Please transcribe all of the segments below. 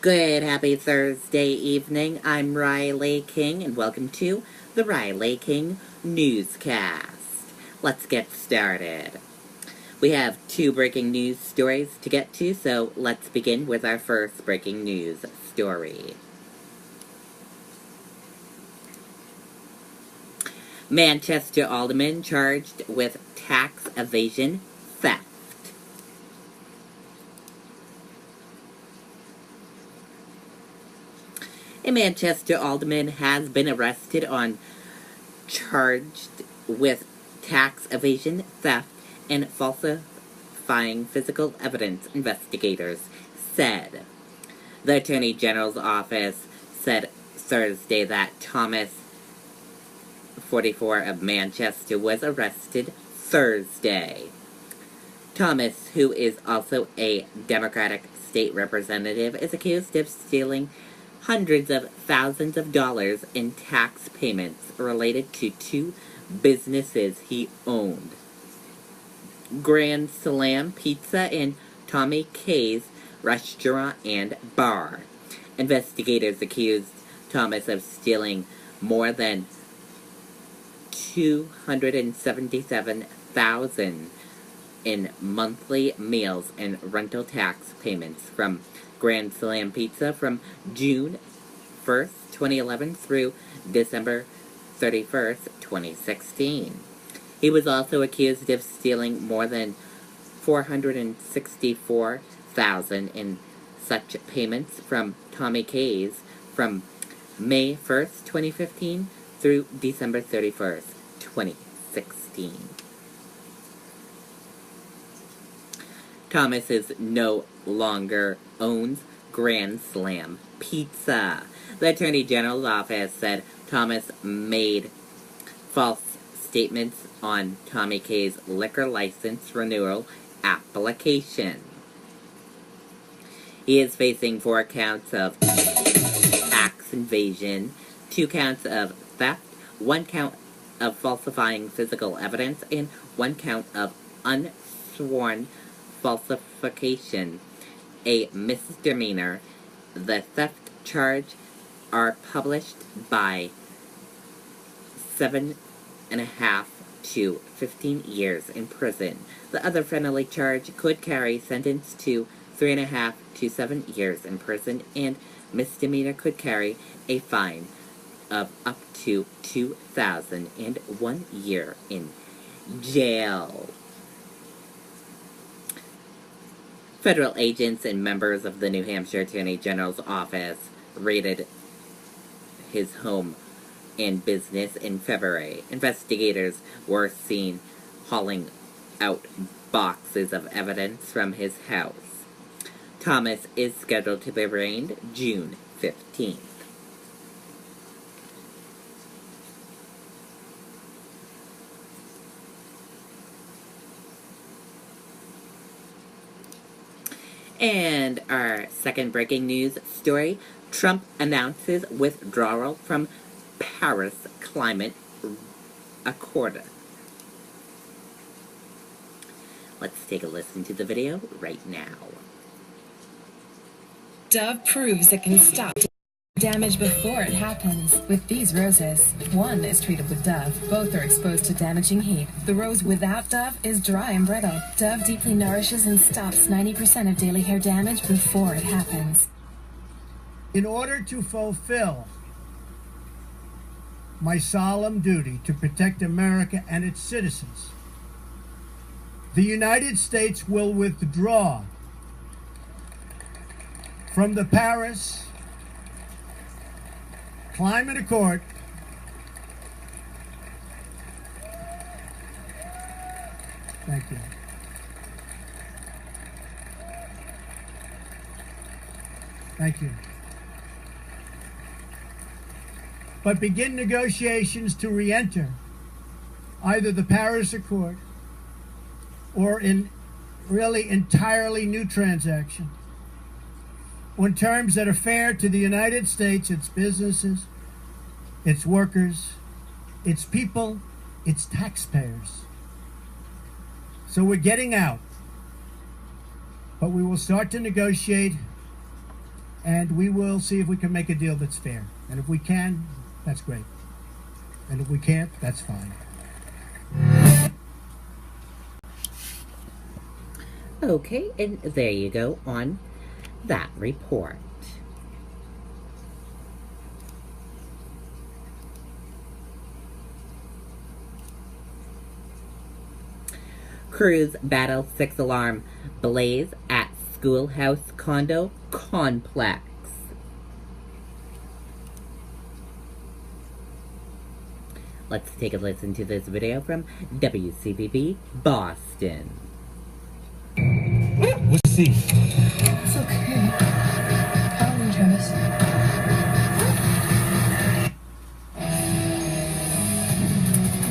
Good, happy Thursday evening. I'm Riley King, and welcome to the Riley King Newscast. Let's get started. We have two breaking news stories to get to, so let's begin with our first breaking news story. Manchester alderman charged with tax evasion theft. A Manchester alderman has been arrested on charged with tax evasion, theft, and falsifying physical evidence, investigators said. The Attorney General's office said Thursday that Thomas, 44, of Manchester, was arrested Thursday. Thomas, who is also a Democratic state representative, is accused of stealing hundreds of thousands of dollars in tax payments related to two businesses he owned: Grand Slam Pizza and Tommy K's Restaurant and Bar. Investigators accused Thomas of stealing more than $277,000 in monthly meals and rental tax payments from Grand Slam Pizza from June 1st, 2011 through December 31st, 2016. He was also accused of stealing more than $464,000 in such payments from Tommy K's from May 1st, 2015 through December 31st, 2016. Thomas is no longer owns Grand Slam Pizza. The Attorney General's office said Thomas made false statements on Tommy K's liquor license renewal application. He is facing 4 counts of tax evasion, 2 counts of theft, 1 count of falsifying physical evidence, and 1 count of unsworn falsification, a misdemeanor. The theft charge are published by 7.5 to 15 years in prison. The other felony charge could carry sentence to 3.5 to 7 years in prison, and misdemeanor could carry a fine of up to $2,000 and 1 year in jail. Federal agents and members of the New Hampshire Attorney General's office raided his home and business in February. Investigators were seen hauling out boxes of evidence from his house. Thomas is scheduled to be arraigned June 15th. And our second breaking news story: Trump announces withdrawal from Paris Climate Accord. Let's take a listen to the video right now. Dove proves it can stop damage before it happens with these roses. One is treated with Dove. Both are exposed to damaging heat. The rose without Dove is dry and brittle. Dove deeply nourishes and stops 90% of daily hair damage before it happens. In order to fulfill my solemn duty to protect America and its citizens, the United States will withdraw from the Paris Climate Accord Thank you. Thank you. But begin negotiations to re-enter either the Paris Accord or in really entirely new transaction on terms that are fair to the United States, its businesses, its workers, its people, its taxpayers. So we're getting out, but we will start to negotiate and we will see if we can make a deal that's fair. And if we can, that's great. And if we can't, that's fine. Okay, and there you go on that report. Crews battle 6-alarm blaze at schoolhouse condo complex. Let's take a listen to this video from WCBB Boston. Let's see. It's okay. Calm, Travis.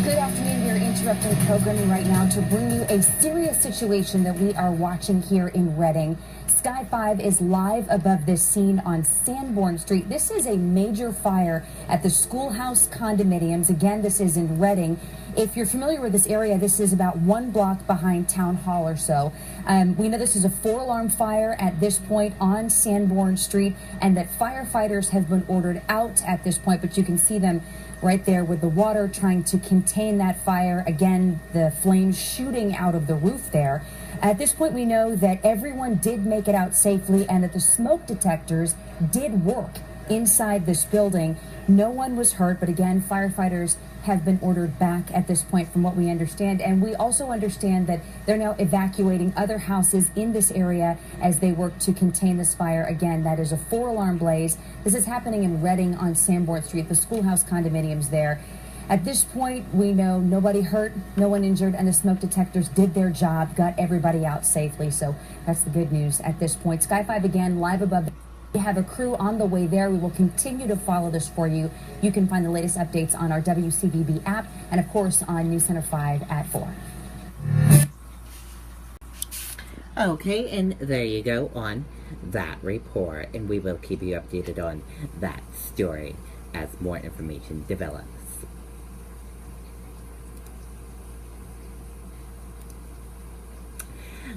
Good afternoon. We are interrupting programming right now to bring you a serious situation that we are watching here in Reading. Sky 5 is live above this scene on Sanborn Street. This is a major fire at the Schoolhouse condominiums. Again, this is in Reading. If you're familiar with this area, this is about 1 block behind Town Hall or so. We know this is a 4-alarm fire at this point on Sanborn Street, and that firefighters have been ordered out at this point, but you can see them right there with the water trying to contain that fire. Again, the flames shooting out of the roof there. At this point, we know that everyone did make it out safely and that the smoke detectors did work inside this building. No one was hurt, but again, firefighters have been ordered back at this point from what we understand. And we also understand that they're now evacuating other houses in this area as they work to contain this fire. Again, that is a 4-alarm blaze. This is happening in Reading on Sanborn Street, the Schoolhouse condominiums there. At this point, we know nobody hurt, no one injured, and the smoke detectors did their job, got everybody out safely. So that's the good news at this point. Sky 5 again, live above. We have a crew on the way there. We will continue to follow this for you. You can find the latest updates on our WCBB app and, of course, on News Center 5 at 4. Okay, and there you go on that report. And we will keep you updated on that story as more information develops.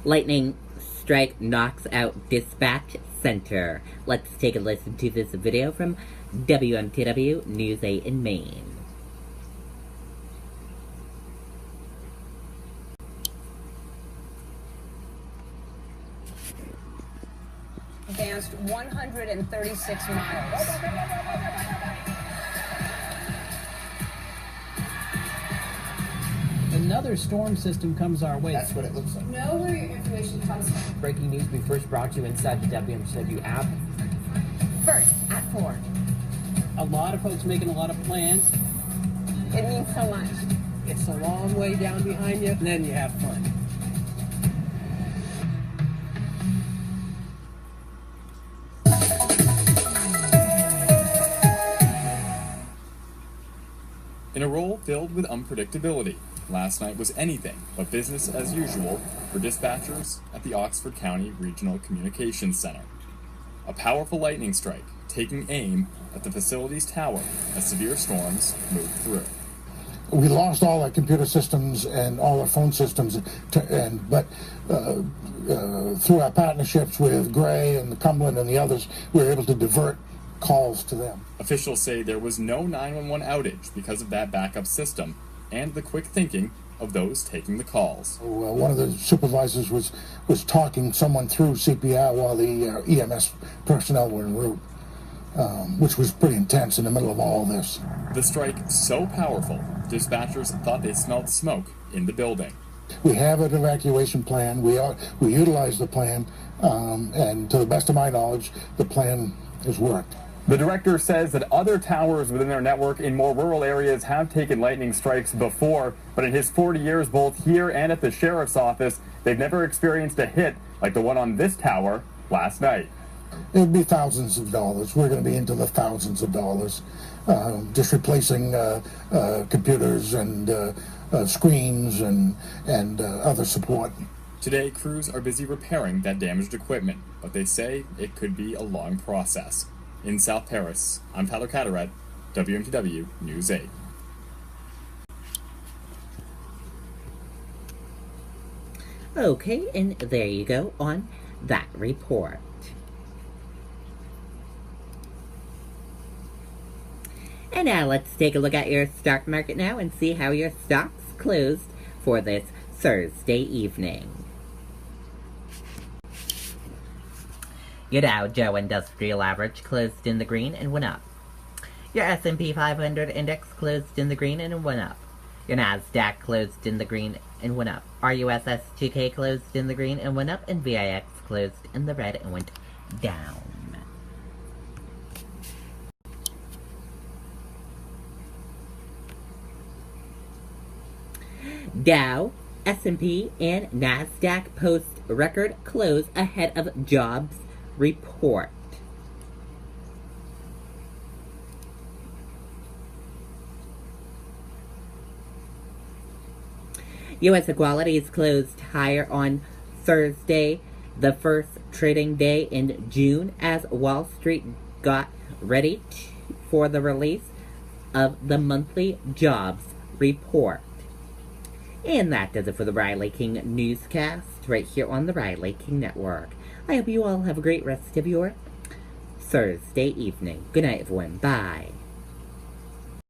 Lightning strike knocks out dispatch center. Let's take a listen to this video from WMTW News 8 in Maine. Advanced 136 miles. Another storm system comes our way. That's what it looks like. Know where your information comes from. Breaking news we first brought you inside the WMCW app. First, at 4. A lot of folks making a lot of plans. It means so much. It's a long way down behind you, and then you have fun. In a role filled with unpredictability, last night was anything but business as usual for dispatchers at the Oxford County Regional Communications Center. A powerful lightning strike taking aim at the facility's tower as severe storms moved through. We lost all our computer systems and all our phone systems, but through our partnerships with Gray and the Cumberland and the others, we were able to divert calls to them. Officials say there was no 911 outage because of that backup system and the quick thinking of those taking the calls. One of the supervisors was talking someone through CPR while the EMS personnel were en route, which was pretty intense in the middle of all this. The strike so powerful, dispatchers thought they smelled smoke in the building. We have an evacuation plan. We utilize the plan, and to the best of my knowledge, the plan has worked. The director says that other towers within their network in more rural areas have taken lightning strikes before, but in his 40 years both here and at the sheriff's office, they've never experienced a hit like the one on this tower last night. It would be thousands of dollars. We're going to be into the thousands of dollars, just replacing computers and screens and other support. Today, crews are busy repairing that damaged equipment, but they say it could be a long process. In South Paris, I'm Tyler Catterat, WMTW News 8. Okay, and there you go on that report. And now let's take a look at your stock market now and see how your stocks closed for this Thursday evening. Your Dow Jones Industrial Average closed in the green and went up. Your S&P 500 index closed in the green and went up. Your Nasdaq closed in the green and went up. RUSS 2K closed in the green and went up, and VIX closed in the red and went down. Dow, S&P, and Nasdaq post record close ahead of jobs report. U.S. equities closed higher on Thursday, the first trading day in June, as Wall Street got ready for the release of the monthly jobs report. And that does it for the Riley King Newscast, right here on the Riley King Network. I hope you all have a great rest of your Thursday evening. Good night, everyone. Bye.